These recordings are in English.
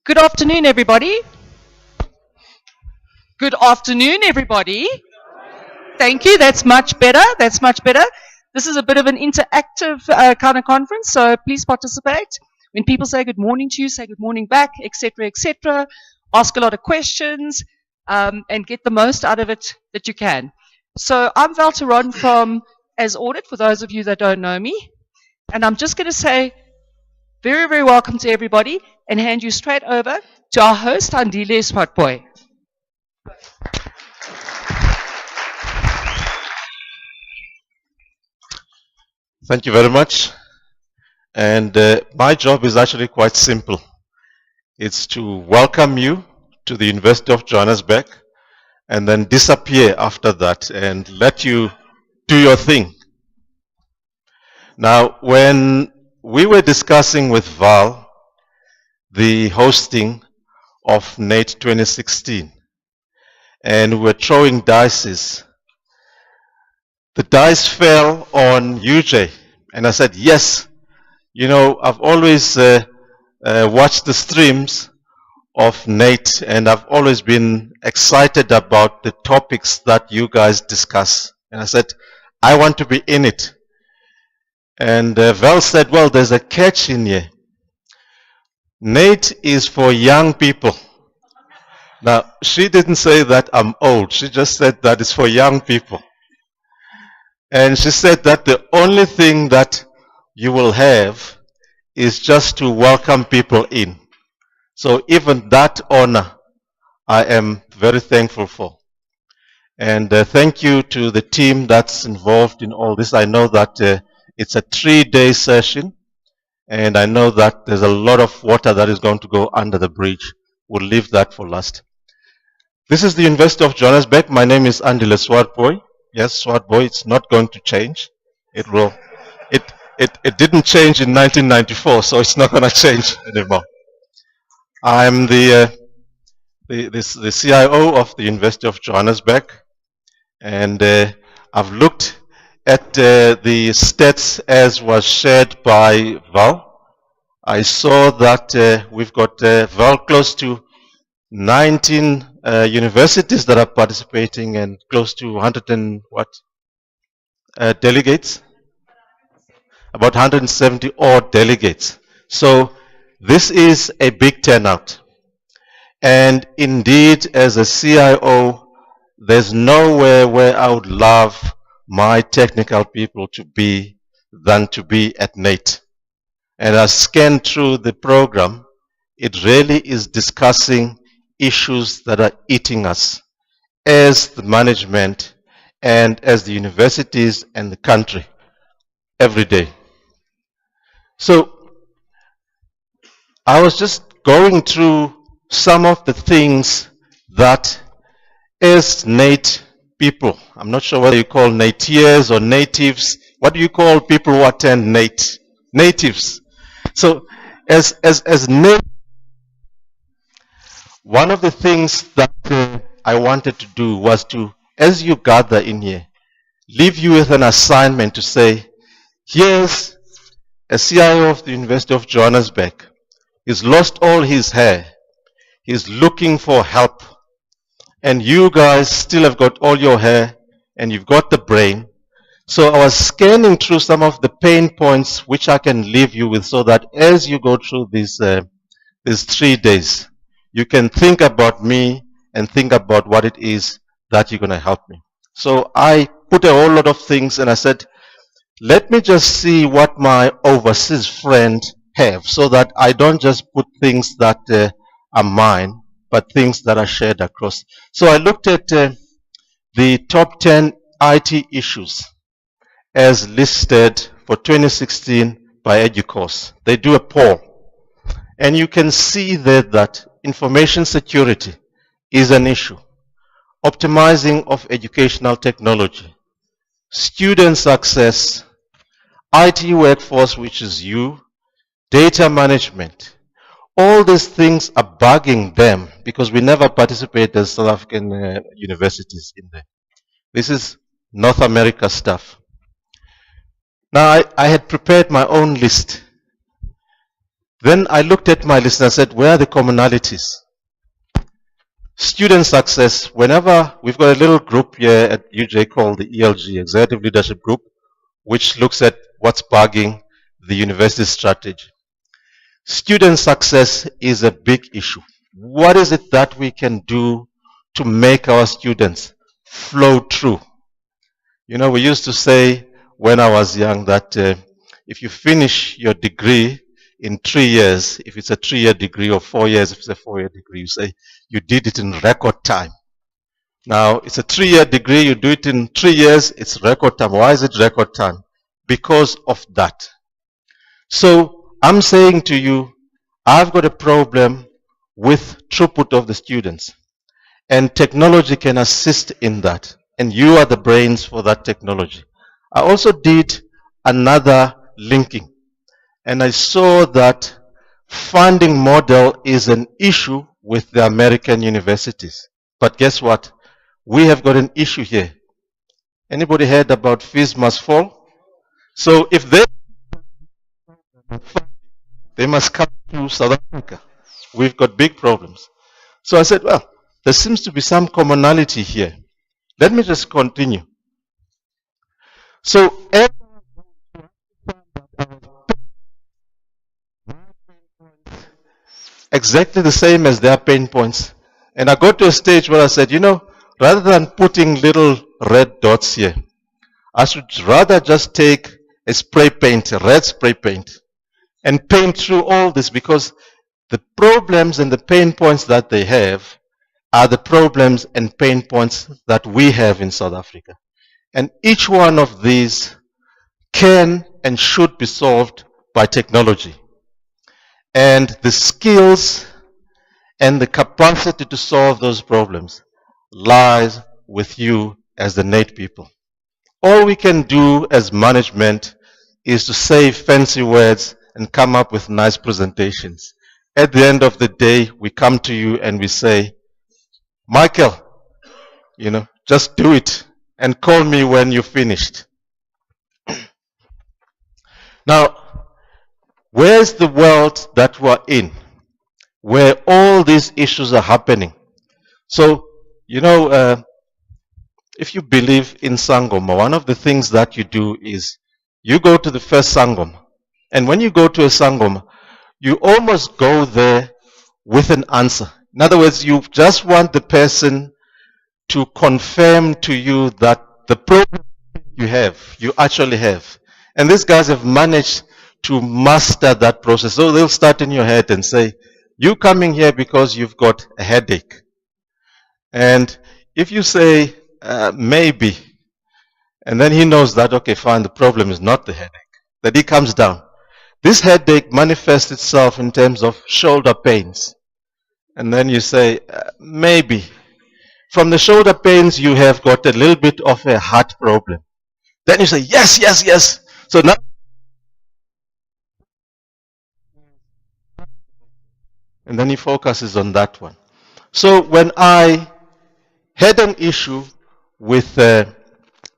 Good afternoon, everybody. Good afternoon, everybody. Thank you. That's much better. That's much better. This is a bit of an interactive kind of conference, so please participate. When people say good morning to you, say good morning back, etc., etc. Ask a lot of questions and get the most out of it that you can. So I'm Val Teron from As Audit, for those of you that don't know me. And I'm just going to say very, very welcome to everybody and hand you straight over to our host, Andile Swartbooi. Thank you very much. And my job is actually quite simple. It's to welcome you to the University of Johannesburg and then disappear after that and let you do your thing. Now, when we were discussing with Val the hosting of NATE 2016 and we were throwing dices, the dice fell on UJ. And I said, yes, you know, I've always watched the streams of NATE and I've always been excited about the topics that you guys discuss. And I said, I want to be in it. And Val said, well, there's a catch in here. NATE is for young people. Now, she didn't say that I'm old. She just said that it's for young people. And she said that the only thing that you will have is just to welcome people in. So even that honor, I am very thankful for. And thank you to the team that's involved in all this. I know that it's a 3-day session, and I know that there's a lot of water that is going to go under the bridge. We'll leave that for last. This is the University of Johannesburg. My name is Andile Swartbooi. Yes, Swartbooi, it's not going to change. It will. It didn't change in 1994, so it's not going to change anymore. I'm the CIO of the University of Johannesburg, and I've looked at the stats as was shared by Val. I saw that we've got Val close to 19 universities that are participating and close to 100 and what delegates? About 170 odd delegates. So this is a big turnout. And indeed, as a CIO, there's nowhere where I would love my technical people to be than to be at NATE. And I scanned through the program. It really is discussing issues that are eating us as the management and as the universities and the country every day. So I was just going through some of the things that as NATE people, I'm not sure whether you call NATEers or natives, what do you call people who attend NATE? Natives. So as NATE, one of the things that I wanted to do was to, as you gather in here, leave you with an assignment to say, here's a CIO of the University of Johannesburg. He's lost all his hair. He's looking for help. And you guys still have got all your hair and you've got the brain. So I was scanning through some of the pain points which I can leave you with so that as you go through these 3 days, you can think about me and think about what it is that you're going to help me. So I put a whole lot of things and I said, let me just see what my overseas friend have so that I don't just put things that are mine, but things that are shared across. So I looked at the top 10 IT issues as listed for 2016 by EDUCAUSE. They do a poll. And you can see there that information security is an issue. Optimizing of educational technology, student success, IT workforce, which is you, data management. All these things are bugging them because we never participate as South African universities in there. This is North America stuff. Now, I had prepared my own list. Then I looked at my list and I said, where are the commonalities? Student success, whenever we've got a little group here at UJ called the ELG, Executive Leadership Group, which looks at what's bugging the university strategy. Student success is a big issue. What is it that we can do to make our students flow through? You know, we used to say when I was young that if you finish your degree in 3 years, if it's a 3-year degree, or 4 years, if it's a 4-year degree, you say you did it in record time. Now, it's a 3-year degree, you do it in 3 years, it's record time. Why is it record time? Because of that. So, I'm saying to you, I've got a problem with throughput of the students. And technology can assist in that. And you are the brains for that technology. I also did another linking. And I saw that funding model is an issue with the American universities. But guess what? We have got an issue here. Anybody heard about fees must fall? So if they must come to South Africa. We've got big problems. So I said, well, there seems to be some commonality here. Let me just continue. So exactly the same as their pain points. And I got to a stage where I said, you know, rather than putting little red dots here, I should rather just take a spray paint, a red spray paint, and paint through all this, because the problems and the pain points that they have are the problems and pain points that we have in South Africa. And each one of these can and should be solved by technology. And the skills and the capacity to solve those problems lies with you as the NAIT people. All we can do as management is to say fancy words and come up with nice presentations. At the end of the day, we come to you and we say, Michael, you know, just do it and call me when you're finished. Now, where's the world that we're in, where all these issues are happening? So, you know, if you believe in Sangoma, one of the things that you do is you go to the first Sangoma. And when you go to a Sangoma, you almost go there with an answer. In other words, you just want the person to confirm to you that the problem you actually have. And these guys have managed to master that process. So they'll start in your head and say, you coming here because you've got a headache. And if you say, maybe, and then he knows that, okay, fine, the problem is not the headache, that he comes down. This headache manifests itself in terms of shoulder pains. And then you say, maybe. From the shoulder pains, you have got a little bit of a heart problem. Then you say, yes, yes, yes. So now, and then he focuses on that one. So when I had an issue with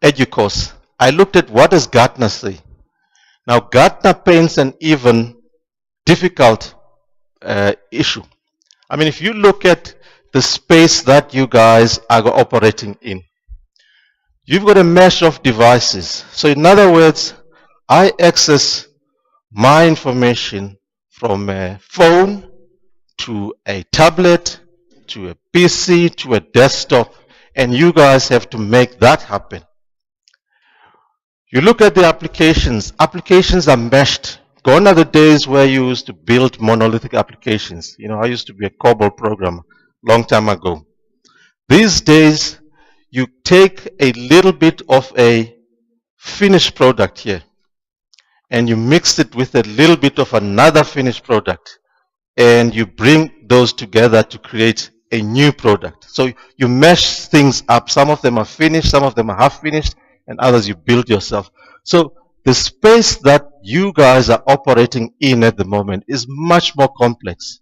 EDUCOS, I looked at what does Gartner say. Now Gartner paints an even difficult issue. I mean, if you look at the space that you guys are operating in, you've got a mesh of devices. So in other words, I access my information from a phone to a tablet, to a PC, to a desktop, and you guys have to make that happen. You look at the applications. Applications are meshed. Gone are the days where you used to build monolithic applications. You know, I used to be a COBOL programmer long time ago. These days, you take a little bit of a finished product here, and you mix it with a little bit of another finished product, and you bring those together to create a new product. So you mesh things up. Some of them are finished, some of them are half finished, and others you build yourself. So the space that you guys are operating in at the moment is much more complex,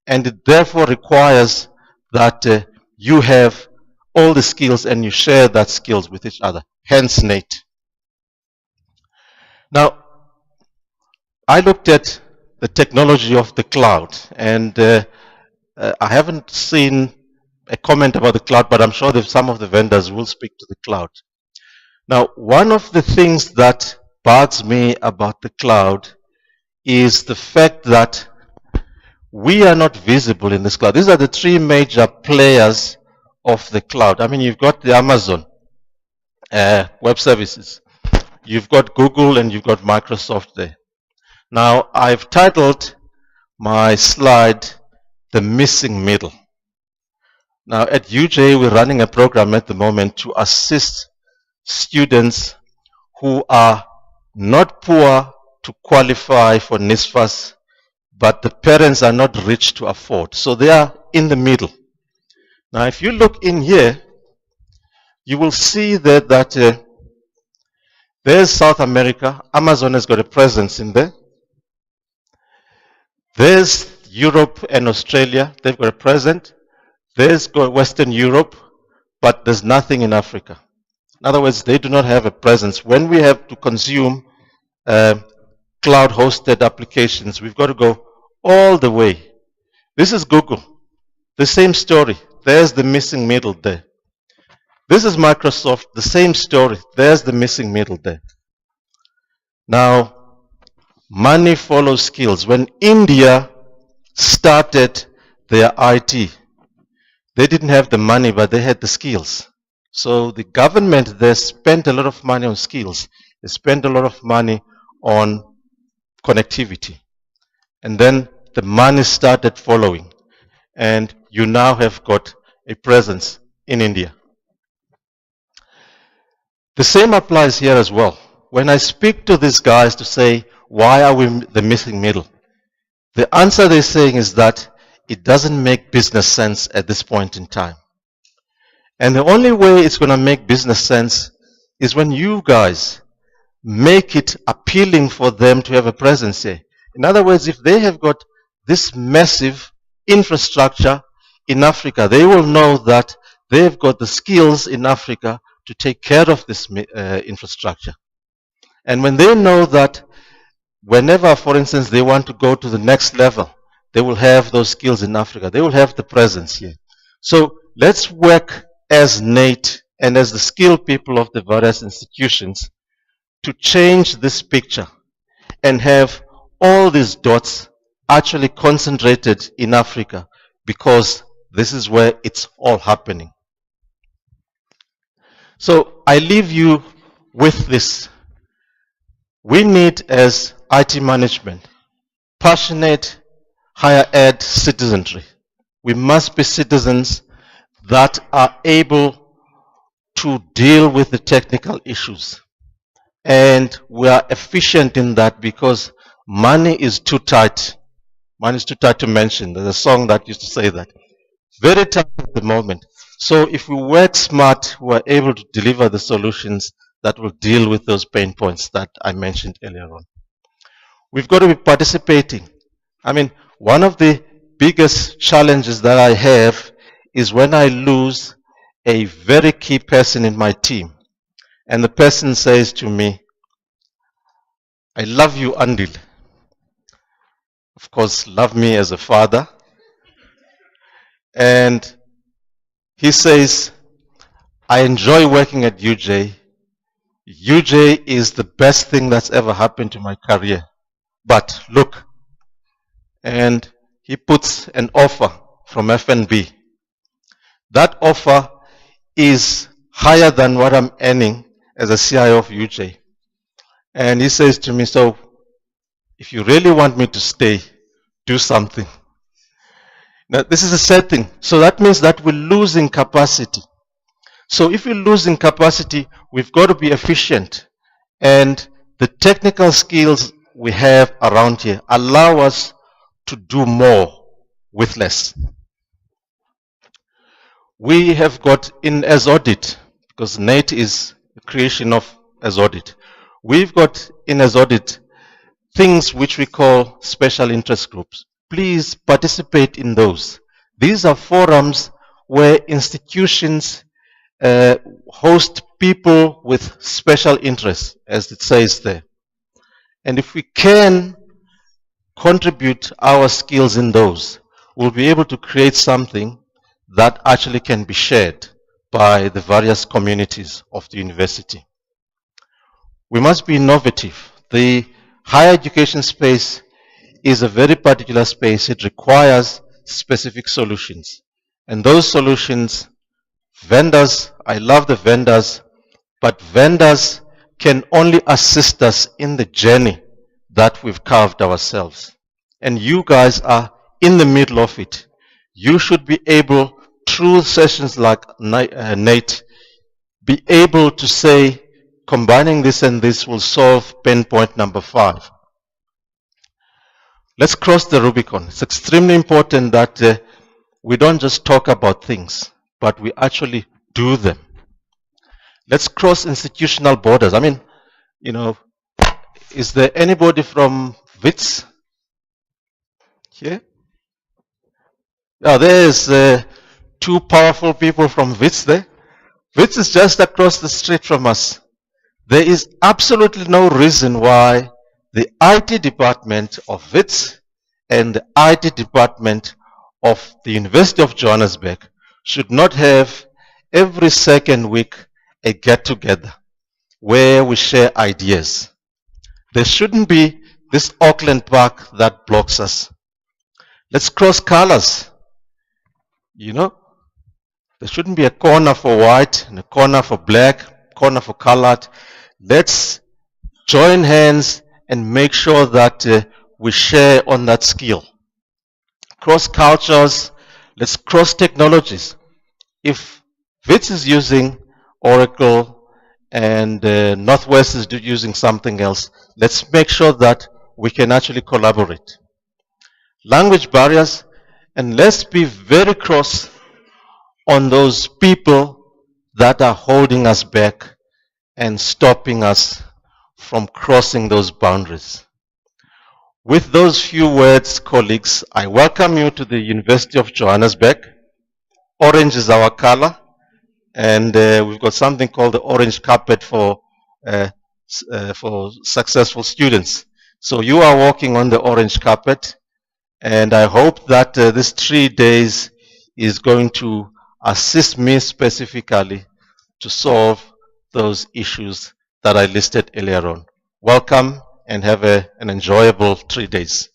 and it therefore requires that you have all the skills and you share that skills with each other. Hence NAIT. Now, I looked at the technology of the cloud. And I haven't seen a comment about the cloud, but I'm sure that some of the vendors will speak to the cloud. Now, one of the things that bugs me about the cloud is the fact that we are not visible in this cloud. These are the three major players of the cloud. I mean, you've got the Amazon Web Services, you've got Google, and you've got Microsoft there. Now, I've titled my slide, The Missing Middle. Now, at UJ, we're running a program at the moment to assist students who are not poor to qualify for NSFAS, but the parents are not rich to afford. So they are in the middle. Now, if you look in here, you will see that there's South America. Amazon has got a presence in there. There's Europe and Australia. They've got a presence. There's Western Europe, but there's nothing in Africa. In other words, they do not have a presence. When we have to consume cloud-hosted applications, we've got to go all the way. This is Google. The same story. There's the missing middle there. This is Microsoft. The same story. There's the missing middle there. Now, money follows skills. When India started their IT, they didn't have the money, but they had the skills. So the government there spent a lot of money on skills. They spent a lot of money on connectivity. And then the money started following. And you now have got a presence in India. The same applies here as well. When I speak to these guys to say, why are we the missing middle? The answer they're saying is that it doesn't make business sense at this point in time. And the only way it's going to make business sense is when you guys make it appealing for them to have a presence here. In other words, if they have got this massive infrastructure in Africa, they will know that they've got the skills in Africa to take care of this infrastructure. And when they know that whenever, for instance, they want to go to the next level, they will have those skills in Africa. They will have the presence here. So let's work as NATE and as the skilled people of the various institutions to change this picture and have all these dots actually concentrated in Africa, because this is where it's all happening. So I leave you with this. We need, as IT management, passionate higher ed citizenry. We must be citizens that are able to deal with the technical issues. And we are efficient in that because money is too tight. Money is too tight to mention. There's a song that used to say that. Very tight at the moment. So if we work smart, we are able to deliver the solutions that will deal with those pain points that I mentioned earlier on. We've got to be participating. I mean, one of the biggest challenges that I have is when I lose a very key person in my team, and the person says to me, I love you, Andile. Of course, love me as a father. And he says, I enjoy working at UJ. UJ is the best thing that's ever happened to my career. But look, and he puts an offer from FNB. That offer is higher than what I'm earning as a CIO of UJ. And he says to me, so if you really want me to stay, do something. Now, this is a sad thing. So that means that we're losing capacity. So if we're losing capacity, we've got to be efficient. And the technical skills we have around here allow us to do more with less. We have got in as audit, because NATE is a creation of as audit. We've got in as audit things which we call special interest groups. Please participate in those. These are forums where institutions host people with special interests, as it says there. And if we can contribute our skills in those, we'll be able to create something that actually can be shared by the various communities of the university. We must be innovative. The higher education space is a very particular space. It requires specific solutions. And those solutions, vendors, I love the vendors, but vendors can only assist us in the journey that we've carved ourselves. And you guys are in the middle of it. You should be able, through sessions like Nate, be able to say, combining this and this will solve pain point number 5. Let's cross the Rubicon. It's extremely important that we don't just talk about things, but we actually do them. Let's cross institutional borders. I mean, is there anybody from WITS here? Yeah, there's 2 powerful people from WITS there. WITS is just across the street from us. There is absolutely no reason why the IT department of WITS and the IT department of the University of Johannesburg should not have every second week a get-together where we share ideas. There shouldn't be this Auckland Park that blocks us. Let's cross colors. There shouldn't be a corner for white and a corner for black, corner for colored. Let's join hands and make sure that we share on that skill. Cross cultures, let's cross technologies. If WITS is using Oracle and Northwest is using something else, let's make sure that we can actually collaborate. Language barriers, and let's be very cross on those people that are holding us back and stopping us from crossing those boundaries. With those few words, colleagues, I welcome you to the University of Johannesburg. Orange is our color, and we've got something called the orange carpet for successful students. So you are walking on the orange carpet, and I hope that this 3 days is going to assist me specifically to solve those issues that I listed earlier on. Welcome and have an enjoyable 3 days.